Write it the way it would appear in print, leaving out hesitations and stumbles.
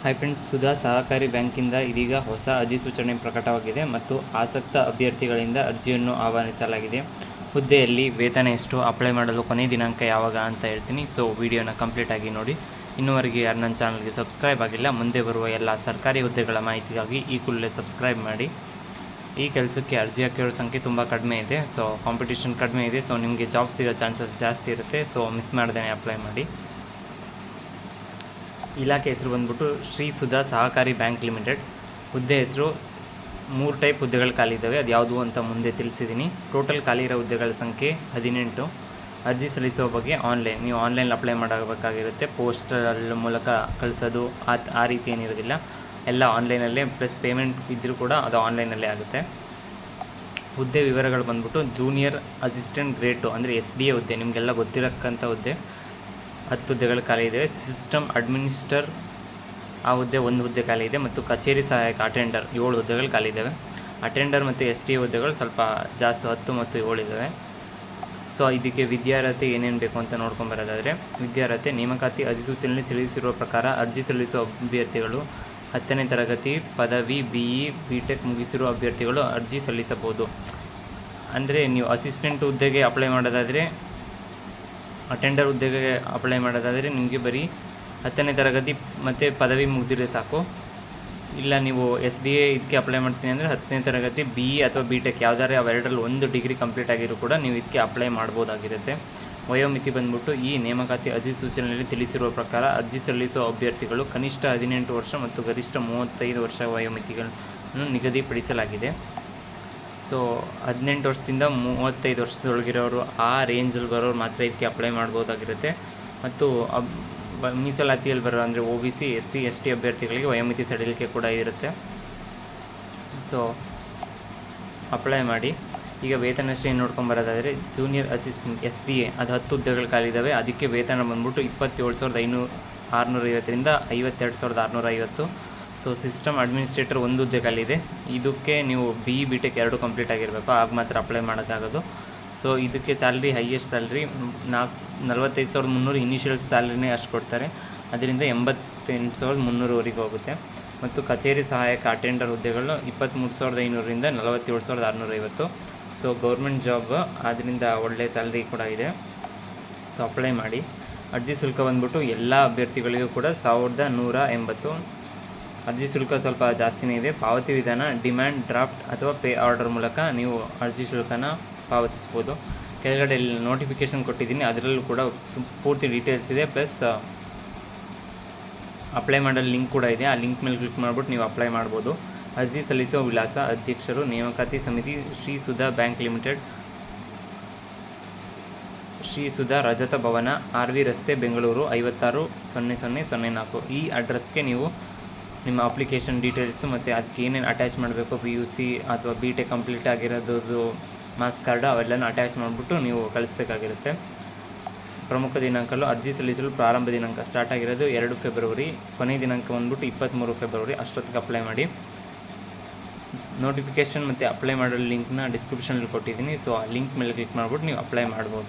Hi friends, Sudha ಸಹಕಾರಿ ಬ್ಯಾಂಕಿಂದ ಇದೀಗ ಹೊಸ ಅಧಿಸೂಚನೆ ಪ್ರಕಟವಾಗಿದೆ ಮತ್ತು ಆಸಕ್ತ ಅಭ್ಯರ್ಥಿಗಳಿಂದ ಅರ್ಜಿಯನ್ನು ಆಹ್ವಾನಿಸಲಾಗಿದೆ. ಹುದ್ದೆಯಲ್ಲಿ ವೇತನ ಎಷ್ಟು, ಅಪ್ಲೈ ಮಾಡಲು ಕೊನೆ ದಿನಾಂಕ ಯಾವಾಗ ಅಂತ ಹೇಳ್ತೀನಿ. ಸೊ ವಿಡಿಯೋನ ಕಂಪ್ಲೀಟ್ ಆಗಿ ನೋಡಿ. ಇನ್ನುವರೆಗೆ ಯಾರು ನನ್ನ ಚಾನಲ್ಗೆ ಸಬ್ಸ್ಕ್ರೈಬ್ ಆಗಿಲ್ಲ, ಮುಂದೆ ಬರುವ ಎಲ್ಲ ಸರ್ಕಾರಿ ಹುದ್ದೆಗಳ ಮಾಹಿತಿಗಾಗಿ ಈ ಕೂಡಲೇ ಸಬ್ಸ್ಕ್ರೈಬ್ ಮಾಡಿ. ಈ ಕೆಲಸಕ್ಕೆ ಅರ್ಜಿ ಹಾಕಿರೋ ಸಂಖ್ಯೆ ತುಂಬ ಕಡಿಮೆ ಇದೆ. ಸೊ ಕಾಂಪಿಟೇಷನ್ ಕಡಿಮೆ ಇದೆ. ಸೊ ನಿಮಗೆ ಜಾಬ್ ಸಿಗೋ ಚಾನ್ಸಸ್ ಜಾಸ್ತಿ ಇರುತ್ತೆ. ಸೊ ಮಿಸ್ ಮಾಡ್ದೇ ಅಪ್ಲೈ ಮಾಡಿ. ಇಲಾಖೆ ಹೆಸರು ಬಂದ್ಬಿಟ್ಟು ಶ್ರೀ ಸುಧಾ ಸಹಕಾರಿ ಬ್ಯಾಂಕ್ ಲಿಮಿಟೆಡ್. ಹುದ್ದೆ ಹೆಸರು 3 ಟೈಪ್ ಹುದ್ದೆಗಳು ಖಾಲಿ ಇದ್ದಾವೆ. ಅದು ಯಾವುದು ಅಂತ ಮುಂದೆ ತಿಳಿಸಿದ್ದೀನಿ. ಟೋಟಲ್ ಖಾಲಿ ಇರೋ ಹುದ್ದೆಗಳ ಸಂಖ್ಯೆ 18. ಅರ್ಜಿ ಸಲ್ಲಿಸುವ ಬಗ್ಗೆ ಆನ್ಲೈನ್, ನೀವು ಆನ್ಲೈನ್ ಅಪ್ಲೈ ಮಾಡಬೇಕಾಗಿರುತ್ತೆ. ಪೋಸ್ಟಲ್ ಮೂಲಕ ಕಳಿಸೋದು ಆ ರೀತಿ ಏನಿರೋದಿಲ್ಲ, ಎಲ್ಲ ಆನ್ಲೈನಲ್ಲೇ. ಪ್ಲಸ್ ಪೇಮೆಂಟ್ ಇದ್ದರೂ ಕೂಡ ಅದು ಆನ್ಲೈನಲ್ಲೇ ಆಗುತ್ತೆ. ಹುದ್ದೆ ವಿವರಗಳು ಬಂದ್ಬಿಟ್ಟು ಜೂನಿಯರ್ ಅಸಿಸ್ಟೆಂಟ್ ಗ್ರೇಡ್ 2 ಅಂದರೆ SDA ಹುದ್ದೆ, ನಿಮಗೆಲ್ಲ ಗೊತ್ತಿರಕ್ಕಂಥ ಹುದ್ದೆ. 10 ಹುದ್ದೆಗಳು ಖಾಲಿ ಇದೆ. ಸಿಸ್ಟಮ್ ಅಡ್ಮಿನಿಸ್ಟರ್ ಆ ಹುದ್ದೆ 1 ಹುದ್ದೆ ಖಾಲಿ ಇದೆ. ಮತ್ತು ಕಚೇರಿ ಸಹಾಯಕ ಅಟೆಂಡರ್ 7 ಹುದ್ದೆಗಳು ಖಾಲಿ ಇದ್ದಾವೆ. ಅಟೆಂಡರ್ ಮತ್ತು SDA ಹುದ್ದೆಗಳು ಸ್ವಲ್ಪ ಜಾಸ್ತಿ 10 ಮತ್ತು 7 ಇದ್ದಾವೆ. ಸೊ ಇದಕ್ಕೆ ವಿದ್ಯಾರ್ಹತೆ ಏನೇನು ಬೇಕು ಅಂತ ನೋಡ್ಕೊಂಬರೋದಾದರೆ, ವಿದ್ಯಾರ್ಹತೆ ನೇಮಕಾತಿ ಅಧಿಸೂಚನೆಯಲ್ಲಿ ತಿಳಿಸಿರುವ ಪ್ರಕಾರ ಅರ್ಜಿ ಸಲ್ಲಿಸುವ ಅಭ್ಯರ್ಥಿಗಳು 10ನೇ ತರಗತಿ, ಪದವಿ, BE, BTech ಮುಗಿಸಿರುವ ಅಭ್ಯರ್ಥಿಗಳು ಅರ್ಜಿ ಸಲ್ಲಿಸಬಹುದು. ಅಂದರೆ ನೀವು ಅಸಿಸ್ಟೆಂಟ್ ಹುದ್ದೆಗೆ ಅಪ್ಲೈ ಮಾಡೋದಾದರೆ, ಅಟೆಂಡರ್ ಹುದ್ದೆಗೆ ಅಪ್ಲೈ ಮಾಡೋದಾದರೆ ನಿಮಗೆ ಬರೀ 10ನೇ ತರಗತಿ ಮತ್ತು ಪದವಿ ಮುಗಿದಿದ್ರೆ ಸಾಕು. ಇಲ್ಲ ನೀವು SDA ಇದಕ್ಕೆ ಅಪ್ಲೈ ಮಾಡ್ತೀನಿ ಅಂದರೆ 10ನೇ ತರಗತಿ, BE ಅಥವಾ BTech ಯಾವುದಾದ್ರೆ ಅವೆರಡರಲ್ಲಿ 1 ಡಿಗ್ರಿ ಕಂಪ್ಲೀಟ್ ಆಗಿರೋ ಕೂಡ ನೀವು ಇದಕ್ಕೆ ಅಪ್ಲೈ ಮಾಡ್ಬೋದಾಗಿರುತ್ತೆ. ವಯೋಮಿತಿ ಬಂದ್ಬಿಟ್ಟು ಈ ನೇಮಕಾತಿ ಅಧಿಸೂಚನೆಯಲ್ಲಿ ತಿಳಿಸಿರುವ ಪ್ರಕಾರ ಅರ್ಜಿ ಸಲ್ಲಿಸುವ ಅಭ್ಯರ್ಥಿಗಳು ಕನಿಷ್ಠ 18 ವರ್ಷ ಮತ್ತು ಗರಿಷ್ಠ 35 ವರ್ಷ ವಯೋಮಿತಿಗಳನ್ನು ನಿಗದಿಪಡಿಸಲಾಗಿದೆ. ಸೊ 18 ವರ್ಷದಿಂದ 35 ವರ್ಷದೊಳಗಿರೋರು, ಆ ರೇಂಜಲ್ಲಿ ಬರೋರು ಮಾತ್ರ ಇದಕ್ಕೆ ಅಪ್ಲೈ ಮಾಡ್ಬೋದಾಗಿರುತ್ತೆ. ಮತ್ತು ಮೀಸಲಾತಿಯಲ್ಲಿ ಬರೋ ಅಂದರೆ OBC, SC, ST ಅಭ್ಯರ್ಥಿಗಳಿಗೆ ವಯೋಮಿತಿ ಸಡಿಲಿಕೆ ಕೂಡ ಇರುತ್ತೆ. ಸೊ ಅಪ್ಲೈ ಮಾಡಿ. ಈಗ ವೇತನ ಶ್ರೇಣಿ ನೋಡ್ಕೊಂಬರೋದಾದರೆ, ಜೂನಿಯರ್ ಅಸಿಸ್ಟೆಂಟ್ SDA ಅದು 10 ಹುದ್ದೆಗಳು ಖಾಲಿ ಇದ್ದಾವೆ. ಅದಕ್ಕೆ ವೇತನ ಬಂದ್ಬಿಟ್ಟು 27,650ರಿಂದ 52,650. ಸೊ ಸಿಸ್ಟಮ್ ಅಡ್ಮಿನಿಸ್ಟ್ರೇಟರ್ 1 ಹುದ್ದೆ ಖಾಲಿ ಇದೆ. ಇದಕ್ಕೆ ನೀವು BE, BTech 2 ಕಂಪ್ಲೀಟ್ ಆಗಿರಬೇಕು, ಆಗ ಮಾತ್ರ ಅಪ್ಲೈ ಮಾಡೋಕ್ಕಾಗೋದು. ಸೊ ಇದಕ್ಕೆ ಸ್ಯಾಲ್ರಿ, ಹೈಯೆಸ್ಟ್ ಸ್ಯಾಲ್ರಿ 45,300 ಇನಿಷಿಯಲ್ ಸ್ಯಾಲ್ರಿನೇ ಅಷ್ಟು ಕೊಡ್ತಾರೆ. ಅದರಿಂದ 88,300ವರೆಗೆ ಹೋಗುತ್ತೆ. ಮತ್ತು ಕಚೇರಿ ಸಹಾಯಕ ಅಟೆಂಡರ್ ಹುದ್ದೆಗಳು 23,500ರಿಂದ 47,650. ಸೊ ಗೌರ್ಮೆಂಟ್ ಜಾಬ್, ಆದ್ದರಿಂದ ಒಳ್ಳೆ ಸ್ಯಾಲ್ರಿ ಕೂಡ ಇದೆ. ಸೊ ಅಪ್ಲೈ ಮಾಡಿ. ಅರ್ಜಿ ಶುಲ್ಕ ಬಂದ್ಬಿಟ್ಟು ಎಲ್ಲ ಅಭ್ಯರ್ಥಿಗಳಿಗೂ ಕೂಡ 1,180. ಅರ್ಜಿ ಶುಲ್ಕ ಸ್ವಲ್ಪ ಜಾಸ್ತಿನೇ ಇದೆ. ಪಾವತಿ ವಿಧಾನ ಡಿಮ್ಯಾಂಡ್ ಡ್ರಾಫ್ಟ್ ಅಥವಾ ಪೇ ಆರ್ಡರ್ ಮೂಲಕ ನೀವು ಅರ್ಜಿ ಶುಲ್ಕನ ಪಾವತಿಸ್ಬೋದು. ಕೆಳಗಡೆ ನೋಟಿಫಿಕೇಷನ್ ಕೊಟ್ಟಿದ್ದೀನಿ, ಅದರಲ್ಲೂ ಕೂಡ ಪೂರ್ತಿ ಡೀಟೇಲ್ಸ್ ಇದೆ. ಪ್ಲಸ್ ಅಪ್ಲೈ ಮಾಡಲು ಲಿಂಕ್ ಕೂಡ ಇದೆ. ಆ ಲಿಂಕ್ ಮೇಲೆ ಕ್ಲಿಕ್ ಮಾಡಿಬಿಟ್ಟು ನೀವು ಅಪ್ಲೈ ಮಾಡ್ಬೋದು. ಅರ್ಜಿ ಸಲ್ಲಿಸುವ ವಿಳಾಸ: ಅಧ್ಯಕ್ಷರು, ನೇಮಕಾತಿ ಸಮಿತಿ, ಶ್ರೀ ಸುಧಾ ಬ್ಯಾಂಕ್ ಲಿಮಿಟೆಡ್, ಶ್ರೀ ಸುಧಾ ರಜತ ಭವನ, RV ರಸ್ತೆ, ಬೆಂಗಳೂರು 560004. ಈ ಅಡ್ರೆಸ್ಗೆ ನೀವು ನಿಮ್ಮ ಅಪ್ಲಿಕೇಶನ್ ಡೀಟೇಲ್ಸು ಮತ್ತು ಅದಕ್ಕೆ ಏನೇನು ಅಟ್ಯಾಚ್ ಮಾಡಬೇಕು, PUC ಅಥವಾ BTech ಕಂಪ್ಲೀಟ್ ಆಗಿರೋದು ಮಾರ್ಕ್ಸ್ ಕಾರ್ಡ್ ಅವೆಲ್ಲನೂ ಅಟ್ಯಾಚ್ ಮಾಡಿಬಿಟ್ಟು ನೀವು ಕಳಿಸ್ಬೇಕಾಗಿರುತ್ತೆ. ಪ್ರಮುಖ ದಿನಾಂಕಗಳು: ಅರ್ಜಿ ಸಲ್ಲಿಸಲು ಪ್ರಾರಂಭ ದಿನಾಂಕ ಸ್ಟಾರ್ಟ್ ಆಗಿರೋದು 2 ಫೆಬ್ರವರಿ, ಕೊನೆ ದಿನಾಂಕ ಬಂದ್ಬಿಟ್ಟು 23 ಫೆಬ್ರವರಿ. ಅಷ್ಟೊತ್ತಿಗೆ ಅಪ್ಲೈ ಮಾಡಿ. ನೋಟಿಫಿಕೇಷನ್ ಮತ್ತು ಅಪ್ಲೈ ಮಾಡೋ ಲಿಂಕ್ನ ಡಿಸ್ಕ್ರಿಪ್ಷನಲ್ಲಿ ಕೊಟ್ಟಿದ್ದೀನಿ. ಸೊ ಆ ಲಿಂಕ್ ಮೇಲೆ ಕ್ಲಿಕ್ ಮಾಡಿಬಿಟ್ಟು ನೀವು ಅಪ್ಲೈ ಮಾಡ್ಬೋದು.